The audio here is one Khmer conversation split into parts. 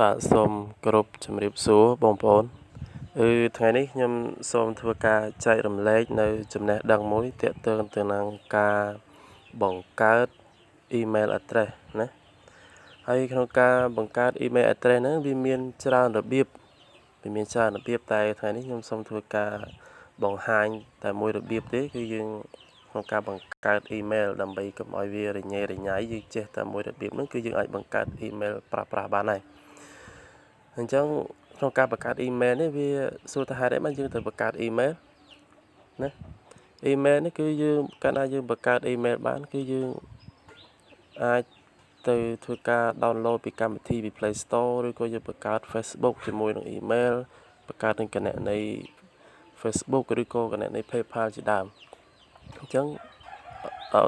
បាទសូមគោរពជំរាបសួរបងប្អូនថ្ងៃនេះខ្ញុំសូមធ្វើការចែករំលែកនៅចំណេះដឹងមួយទាក់ទងទៅនឹងការបង្កើត email address ណាហើយក្នុងការបង្កើត email address ហ្នឹងវាមានច្រើនរបៀបតែថ្ងៃនេះខ្ញុំសូមធ្វើការបង្ហាញតែមួយរបៀបទេគឺយើងក្នុងការបង្កើត email ដើម្បីកុំឲ្យវារញ៉េរញ៉ៃយើងចេះតែមួយរបៀបហ្នឹងគឺយើងអាចបង្កើត email ប្រើប្រាស់បានហើយអញ្ចឹងក្នុងការបង្កើត email នេះវាសួរថាហេតុអីបានយើងត្រូវបង្កើត email ណា email នេះគឺយើងកាលណាយើងបង្កើត email បានគឺយើងអាចទៅធ្វើការ download ពីកម្មវិធីពី Play Store ឬក៏យើងបង្កើត Facebook ជាមួយនឹង email បង្កើតនឹងគណនី Facebook ឬក៏គណនី PayPal ជាដើមអញ្ចឹង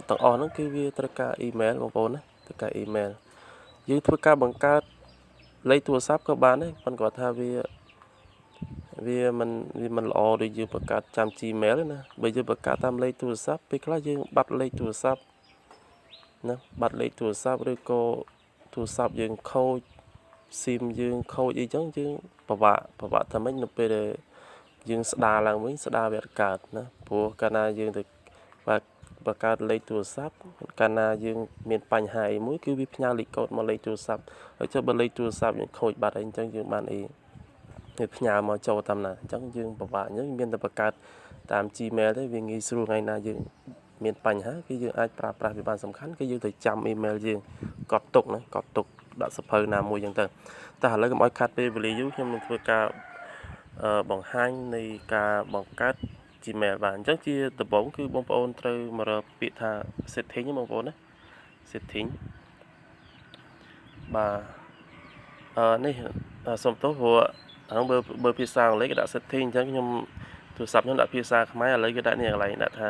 ទាំងអស់ហ្នឹងគឺវាត្រូវការ email បងប្អូនណាត្រូវការ email យើងធ្វើការបង្កើតលេខទូរស័ព្ទក៏បានដែរប៉ុន្តែគាត់ថាវាមិនល្អដូចយើងបង្កើតចាំ Gmail ណាបើយើងបង្កើតតាមលេខទូរស័ព្ទពេលខ្លះយើងបាត់លេខទូរស័ព្ទណាបាត់លេខទូរស័ព្ទឬក៏ទូរស័ព្ទយើងខូច SIM យើងខូចអីចឹងយើងពិបាកថាម៉េចនៅពេលដែលយើងស្ដារឡើងវិញស្ដារវាអត់កើតណាព្រោះកាលណាយើងទៅបង្កើតលេខទូរស័ព្ទកាលណាយើងមានបញ្ហាអីមួយគឺវាផ្ញើលេខកូដមកលេខទូរស័ព្ទហើយចុះបើលេខទូរស័ព្ទយើងខូចបាត់អីអញ្ចឹងយើងបានអីវាផ្ញើមកចូលតាមណាអញ្ចឹងយើងពិបាកអញ្ចឹងមានតែបង្កើតតាម Gmail ទេវាងាយស្រួលថ្ងៃណាយើងមានបញ្ហាគឺយើងអាចប្រើប្រាស់វាបានសំខាន់គឺយើងទៅចាំ email យើងកត់ទុកណាកត់ទុកដាក់សភៅណាមួយអញ្ចឹងទៅតែឥឡូវកុំឲ្យខាត់ពេលវេលាយូរខ្ញុំនឹងធ្វើការបង្ហាញនៃការបង្កើត Gmail បាទអញ្ចឹងជាដំបូងគឺបងប្អូនត្រូវមករកពាក្យថា setting បងប្អូនណា setting បាទនេះសុំទោសព្រោះហ្នឹងបើភាសាអង់គ្លេសគេដាក់ setting អញ្ចឹងខ្ញុំទូរស័ព្ទខ្ញុំដាក់ភាសាខ្មែរឥឡូវគេដាក់នេះកន្លែងដាក់ថា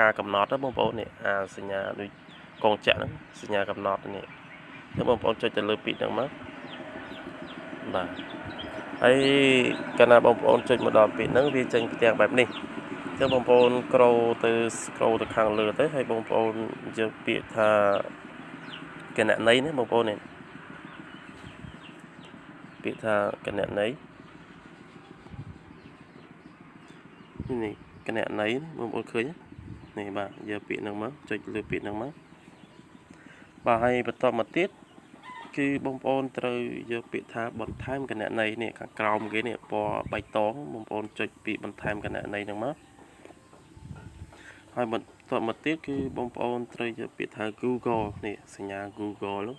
ការកំណត់ណាបងប្អូននេះសញ្ញាដូចកងចក្រហ្នឹងសញ្ញាកំណត់នេះចឹងបងប្អូនចុចទៅលើពាក្យហ្នឹងមកបាទហើយកាលណាបងប្អូនចុចមកដល់ពាក្យហ្នឹងវាចេញផ្ទាំងបែបនេះអញ្ចឹងបងប្អូនscrollទៅខាងលើទៅហើយបងប្អូនយកពាក្យថាគណនីណាបងប្អូននេះពាក្យថាគណនីនេះគណនីបងប្អូនឃើញនេះបាទយកពាក្យហ្នឹងមកចុចលើពាក្យហ្នឹងមកបាទហើយបន្តមកទៀតគឺបងប្អូនត្រូវយកពាក្យថាបន្ថែមគណនីនេះខាងក្រោមគេនេះពណ៌បៃតងបងប្អូនចុចពាក្យបន្ថែមគណនីហ្នឹងមកហើយបន្តមកទៀតគឺបងប្អូនត្រូវយកពាក្យថា Google នេះសញ្ញា Google ហ្នឹង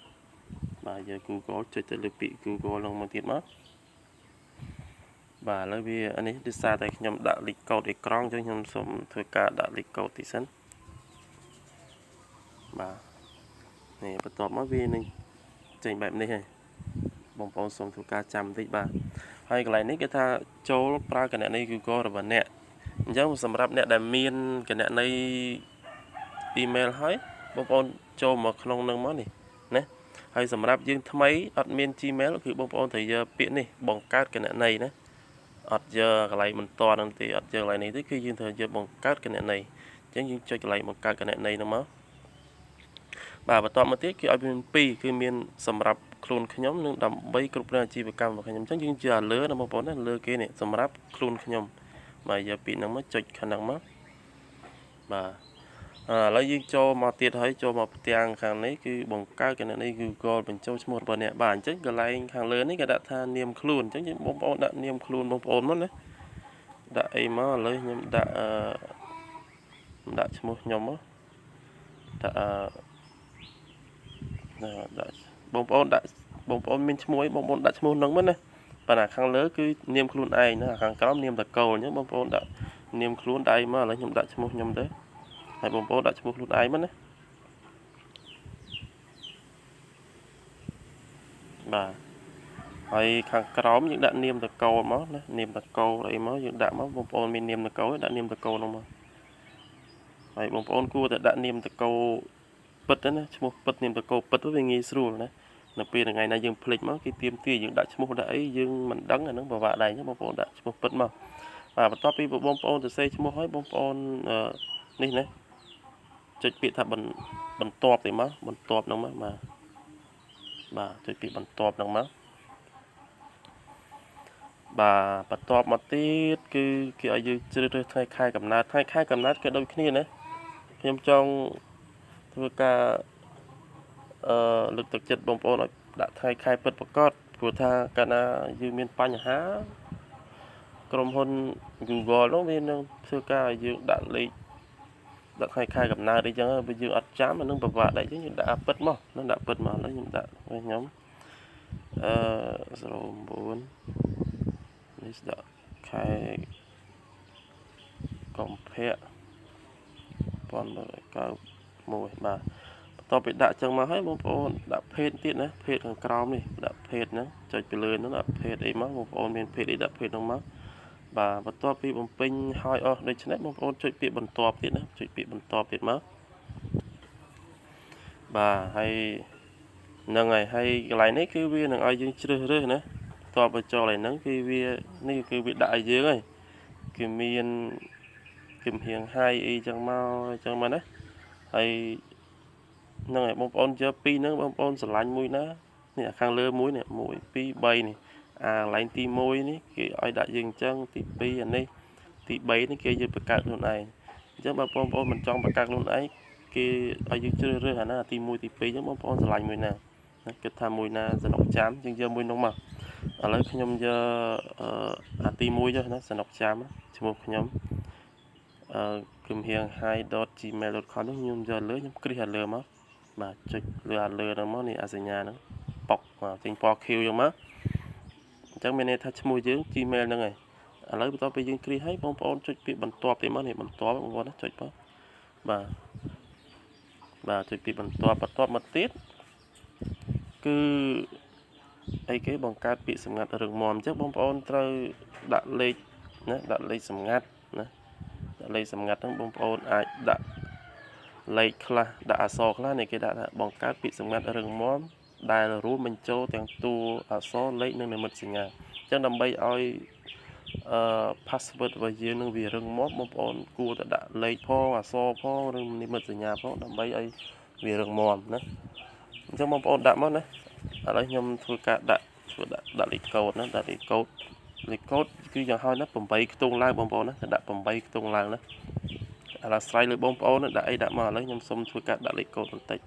បាទយក Google ចុចទៅលើពាក្យ Google ហ្នឹងមកទៀតមកបាទឥឡូវវានេះដោយសារតែខ្ញុំដាក់លេខកូដអេក្រង់អញ្ចឹងខ្ញុំសូមធ្វើការដាក់លេខកូដតិចសិនបាទនេះបន្ទាប់មកវានឹងចេញបែបនេះហើយបងប្អូនសូមធ្វើការចាំបន្តិចបាទហើយកន្លែងនេះគេថាចូលប្រើគណនី Google របស់អ្នកអញ្ចឹងសម្រាប់អ្នកដែលមានគណនី email ហើយបងប្អូនចូលមកក្នុងនឹងមកនេះណាហើយសម្រាប់យើងថ្មីអត់មាន Gmail គឺបងប្អូនត្រូវយកពាក្យនេះបង្កើតគណនីណាអត់យកកន្លែងបន្តនឹងទេអត់យកកន្លែងនេះទេគឺយើងត្រូវយកបង្កើតគណនីអញ្ចឹងយើងចុចកន្លែងបង្កើតគណនីហ្នឹងមកបាទបន្តមកទៀតគឺឲ្យមាន2គឺមានសម្រាប់ខ្លួនខ្ញុំនិងដើម្បីគ្រប់គ្រងអាជីវកម្មរបស់ខ្ញុំអញ្ចឹងយើងជឿលើណាបងប្អូនណាលើគេនេះសម្រាប់ខ្លួនខ្ញុំបាទយកពាក្យហ្នឹងមកចុចខាងហ្នឹងមកបាទឥឡូវយើងចូលមកទៀតហើយចូលមកផ្ទាំងខាងនេះគឺបង្កើតគណនី Google បញ្ចូលឈ្មោះរបស់អ្នកបាទអញ្ចឹងកន្លែងខាងលើនេះគេដាក់ថានាមខ្លួនអញ្ចឹងយើងបងប្អូនដាក់នាមខ្លួនបងប្អូនមកណាដាក់អីមកឥឡូវខ្ញុំដាក់ឈ្មោះខ្ញុំមកដាក់ដាក់បងប្អូនមានឈ្មោះអីបងប្អូនដាក់ឈ្មោះហ្នឹងមកណាប៉ុន្តែខាងលើគឺនាមខ្លួនឯងណាខាងក្រោមនាមតកូលអញ្ចឹងបងប្អូនដាក់នាមខ្លួនដៃមកឥឡូវខ្ញុំដាក់ឈ្មោះខ្ញុំទៅហើយបងប្អូនដាក់ឈ្មោះខ្លួនឯងមកណាបាទហើយខាងក្រោមយើងដាក់នាមតកូលមកណានាមតកូលអីមកយើងដាក់មកបងប្អូនមាននាមតកូលដាក់នាមតកូលហ្នឹងមកហើយបងប្អូនគួរតែដាក់នាមតកូលពិតណាឈ្មោះពិតនាមតកូលពិតវាងាយស្រួលណានៅពេលថ្ងៃណាយើងភ្លេចមកគេទាមទារយើងដាក់ឈ្មោះដាក់អីយើងមិនដឹងអាហ្នឹងពិបាកដែរបងប្អូនដាក់ឈ្មោះពិតមកបាទបន្ទាប់ពីបងប្អូនសរសេរឈ្មោះហើយបងប្អូននេះណាចុចពាក្យថាបន្ទាប់ទៅមកបន្ទាប់ហ្នឹងមកបាទចុចពាក្យបន្ទាប់ហ្នឹងមក bà bắt tọp một tiết cứ kiểu như chưa được thay khai cầm nát cái đôi kia nữa thêm trong thưa cả lực thực chất bóng bóng đã thay khai bật bật cót của tha cả na như miền Panh há cầm hôn Google nó bên thưa cả như đã thay khai cầm nát đi chẳng bây giờ ăn chám mà nó bật vạ đấy chứ đã bật mà nó đã bật mà nó đã nhóm rồi bốn đã khai compare 1091បាទបន្ទាប់ពីដាក់ចឹងមកហើយបងប្អូនដាក់ភេទទៀតណាភេទខាងក្រោមនេះដាក់ភេទហ្នឹងចុចពីលើហ្នឹងដាក់ភេទអីមកបងប្អូនមានភេទអីដាក់ភេទហ្នឹងមកបាទបន្ទាប់ពីបំពេញហើយអស់ដូច្នេះបងប្អូនចុចពាក្យបន្ទាប់ទៀតណាចុចពាក្យបន្ទាប់ទៀតមកបាទហើយហ្នឹងហើយកន្លែងនេះគឺវានឹងឲ្យយើងជ្រើសរើសណាតបបញ្ចូលឯហ្នឹងគឺវានេះគឺវាដាក់ឲ្យយើងហើយគឺមានគឹមហៀងហើយអីចឹងមកចឹងមកណាហើយហ្នឹងហើយបងប្អូនយកពីរហ្នឹងបងប្អូនស្រឡាញ់មួយណានេះខាងលើមួយនេះ1 2 3នេះកន្លែងទី1នេះគេឲ្យដាក់យើងអញ្ចឹងទី2អានេះទី3នេះគេយកបង្កើតខ្លួនឯងអញ្ចឹងបើបងប្អូនមិនចង់បង្កើតខ្លួនឯងគេឲ្យយើងជ្រើសរើសអាណាទី1ទី2អញ្ចឹងបងប្អូនស្រឡាញ់មួយណាគិតថាមួយណាសនុកចាំយើងយកមួយនោះមកឥឡូវខ្ញុំយកអាទី1ចុះណាសនុកចាំឈ្មោះខ្ញុំគឹមហៀង hi.gmail.com នោះខ្ញុំយកលើខ្ញុំគ្រីសលើមកបាទចុចលើលើហ្នឹងមកនេះអាសញ្ញាហ្នឹងប៉ុកបាទចេញពណ៌ Q យកមកអញ្ចឹងមានន័យថាឈ្មោះយើង Gmail ហ្នឹងហើយឥឡូវបន្ទាប់ពីយើងគ្រីសហើយបងប្អូនចុចពាក្យបន្ទាប់ទៀតមកនេះបន្ទាប់បងប្អូនណាចុចមកបាទចុចពាក្យបន្ទាប់មកទៀតគឺអីគេបង្កើតពាក្យសម្ងាត់រឹងមាំអញ្ចឹងបងប្អូនត្រូវដាក់លេខណាដាក់លេខសម្ងាត់ណាដាក់លេខសម្ងាត់ហ្នឹងបងប្អូនអាចដាក់លេខខ្លះដាក់អក្សរខ្លះនេះគេដាក់ថាបង្កើតពាក្យសម្ងាត់រឹងមាំដែលរួមបញ្ចូលទាំងតួអក្សរលេខនិងនិមិត្តសញ្ញាអញ្ចឹងដើម្បីឲ្យpassword របស់យើងនឹងវារឹងមាំបងប្អូនគួរតែដាក់លេខផងអក្សរផងឬនិមិត្តសញ្ញាផងដើម្បីឲ្យវារឹងមាំណាអញ្ចឹងបងប្អូនដាក់មកណាឥឡូវខ្ញុំធ្វើការដាក់លេខកូដណាដាក់លេខកូដគឺយ៉ាងហោចណា8ខ្ទង់ឡើងបងប្អូនណាតែដាក់8ខ្ទង់ឡើងណាឥឡូវស្រ័យលើបងប្អូនដាក់អីដាក់មកឥឡូវខ្ញុំសុំធ្វើការដាក់លេខកូដបន្តិច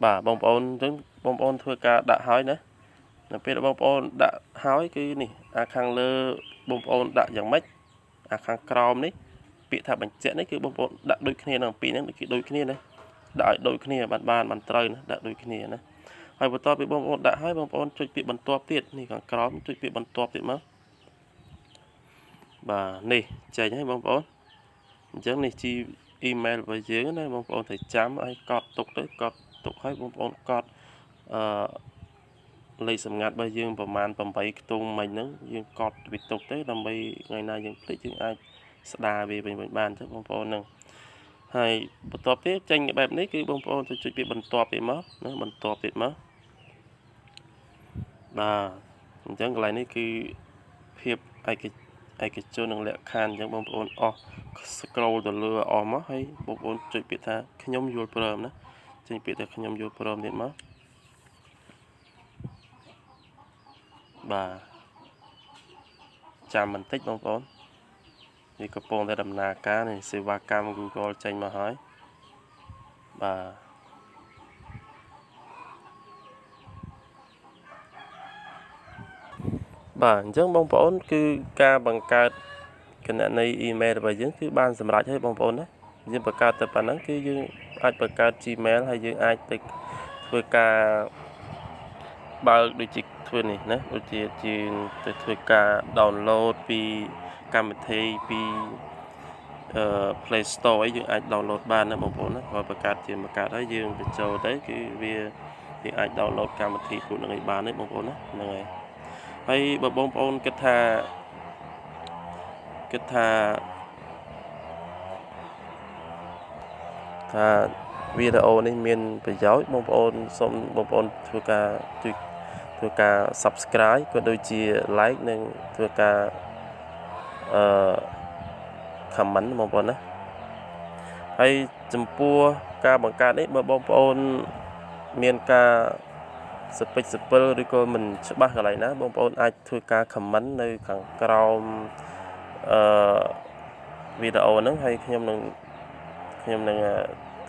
បាទបងប្អូនអញ្ចឹងបងប្អូនធ្វើការដាក់ហើយណានៅពេលបងប្អូនដាក់ហើយគឺនេះអាខាងលើបងប្អូនដាក់យ៉ាងម៉េចអាខាងក្រោមនេះពាក្យថាបញ្ជាក់នេះគឺបងប្អូនដាក់ដូចគ្នានឹងពីរហ្នឹងគឺដូចគ្នាណាដាក់ឲ្យដូចគ្នាបានត្រូវណាដាក់ដូចគ្នាណាហើយបន្ទាប់ពីបងប្អូនដាក់ហើយបងប្អូនចុចពាក្យបន្ទាប់ទៀតនេះខាងក្រោមចុចពាក្យបន្ទាប់ទៀតមកបាទនេះចេញហើយបងប្អូនអញ្ចឹងនេះជា email របស់យើងណាបងប្អូនត្រូវចាំឲ្យកត់ទុកទៅកត់ទុកឲ្យបងប្អូនកត់លេខសម្ងាត់របស់យើងប្រហែល8ខ្ទង់មិញហ្នឹងយើងកត់វាទុកទៅដើម្បីថ្ងៃណាយើងភ្លេចយើងអាចស្ដារវាវិញបានចឹងបងប្អូនហ្នឹងហើយបន្ទាប់ទៀតចេញបែបនេះគឺបងប្អូនទៅចុចពាក្យបន្ទាប់ទៀតមកណាបន្ទាប់ទៀតមកបាទអញ្ចឹងកន្លែងនេះគឺភាពឯកជននិងលក្ខខណ្ឌអញ្ចឹងបងប្អូនអស់ scroll ទៅលើអស់មកហើយបងប្អូនចុចពាក្យថាខ្ញុំយល់ព្រមណាចេញពាក្យថាខ្ញុំយល់ព្រមទៀតមកបាទចាំបន្តិចបងប្អូននេះកំពុងតែដំណើរការនៃសេវាកម្ម Google ចេញមកហើយបាទអញ្ចឹងបងប្អូនគឺការបង្កើតគណនី email របស់យើងគឺបានសម្រេចហើយបងប្អូនណាយើងបង្កើតតែប៉ុណ្ណឹងគឺយើងអាចបង្កើត Gmail ហើយយើងអាចទៅធ្វើការបើកដូចជាធ្វើនេះណាដូចជាទៅធ្វើការ download ពីកម្មវិធីពីPlay Store អីយើងអាច download បានណាបងប្អូនណាបើបង្កើតហើយយើងបញ្ចូលទៅគឺវាយើងអាច download កម្មវិធីពួកនឹងឲ្យបានទេបងប្អូនណាហ្នឹងហើយបើបងប្អូនគិតថាវីដេអូនេះមានប្រយោជន៍បងប្អូនសូមបងប្អូនធ្វើការ Subscribe ក៏ដូចជា Like និងធ្វើការcomment បងប្អូនណាហើយចំពោះការបង្កើតនេះបើបងប្អូនមានការ សពេចសពិលឬក៏មិនច្បាស់កន្លែងណាបងប្អូនអាចធ្វើការ comment នៅខាងក្រោមវីដេអូហ្នឹងហើយខ្ញុំនឹង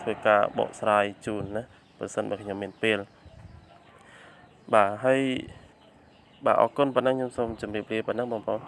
ធ្វើការបកស្រាយជូនណាបើសិនបើខ្ញុំមានពេលបាទហើយបាទអរគុណប៉ុណ្ណឹងខ្ញុំសូមជម្រាបលាប៉ុណ្ណឹងបងប្អូន